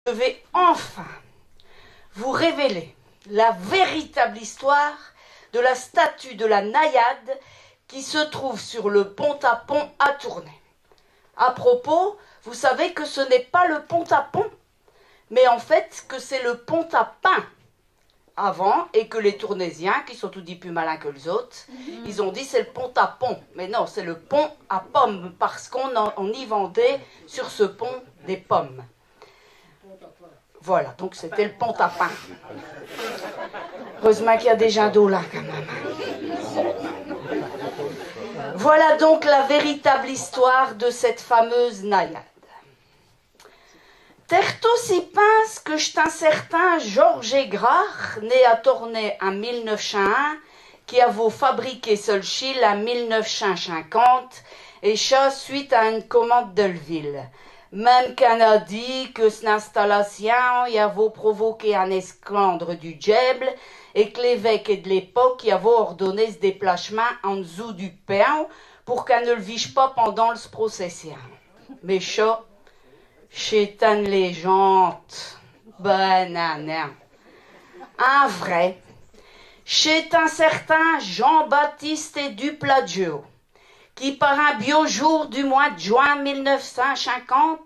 Je vais enfin vous révéler la véritable histoire de la statue de la naïade qui se trouve sur le pont-à-pont à Tournai. À propos, vous savez que ce n'est pas le pont-à-pont, mais en fait que c'est le pont-à-pain avant, et que les Tournaisiens, qui sont tout dit plus malins que les autres, ils ont dit c'est le pont-à-pont. Mais non, c'est le pont à pommes, parce qu'on y vendait sur ce pont des pommes. Voilà, donc c'était le pont-à-pain. Heureusement qu'il y a déjà d'eau là, quand même. Voilà donc la véritable histoire de cette fameuse naïade. Terto si pince que j'étais un certain Georges Aigrard, né à Tournai en 1901, qui a fabriqué seul chil en 1950, et ça suite à une commande de Leville. Même qu'on a dit que cette installation y a provoqué un esclandre du diable et que l'évêque de l'époque y a ordonné ce déplacement en dessous du pain pour qu'elle ne le viche pas pendant le procession. Mais ça, c'est une légende. Ben non. Un vrai. C'est un certain Jean-Baptiste Duplagio qui, par un beau jour du mois de juin 1950,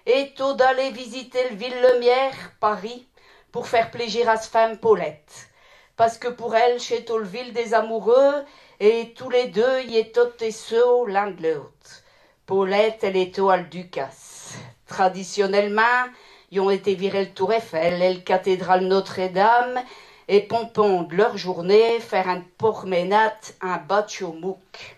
est allé visiter le Ville-Lumière, Paris, pour faire plaisir à sa femme Paulette. Parce que pour elle, c'est le ville des amoureux, et tous les deux y étaient ceux l'un de l'autre. Paulette, elle est au Ducasse. Traditionnellement, ils ont été virés le Tour Eiffel et le cathédrale Notre-Dame, et pompon de leur journée, faire un promenade, un batchomouk.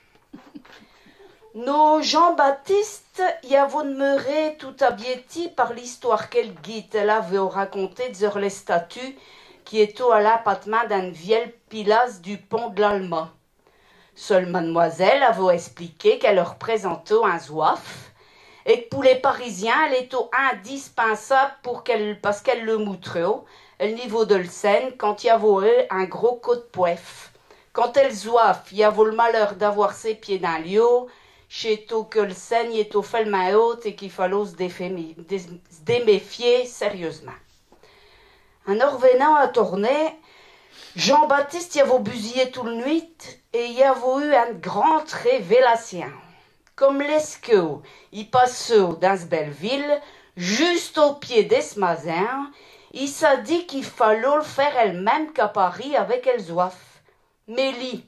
Nos Jean-Baptiste y avons demeuré tout abiéti par l'histoire qu'elle guide. Elle avait raconté sur les statues qui étaient à l'appartement d'un vieil pilasse du pont de l'Alma. Seule mademoiselle avait expliqué qu'elle représentait un zouaf et que pour les Parisiens, elle était indispensable parce qu'elle le moutrait au niveau de le Seine quand il y avait un gros coup de poif. Quand elle zouaf, il y avait le malheur d'avoir ses pieds dans l'eau, chez tout que le Seine est au fait main haute et qu'il fallait se déméfier sérieusement. En revenant à Tournai, Jean-Baptiste y avait busillé toute la nuit et y avait eu une grande révélation. Comme l'esqueau, il passait dans ce belle ville, juste au pied des mazins, il s'est dit qu'il fallait le faire elle-même qu'à Paris avec Elsoif. Mais lui,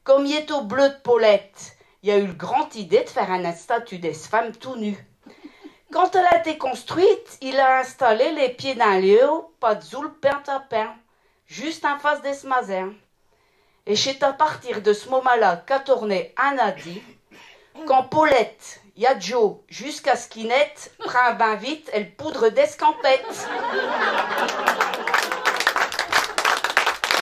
comme il est au bleu de Paulette, il a eu la grande idée de faire une statue des femmes tout nues. Quand elle a été construite, il a installé les pieds d'un lieu, pas de zoule pain à pain, juste en face des mazins. Et c'est à partir de ce moment-là qu'a tourné un adi, quand Paulette, y a Joe, jusqu'à Skinette, prend un bain vite, elle poudre d'escampette.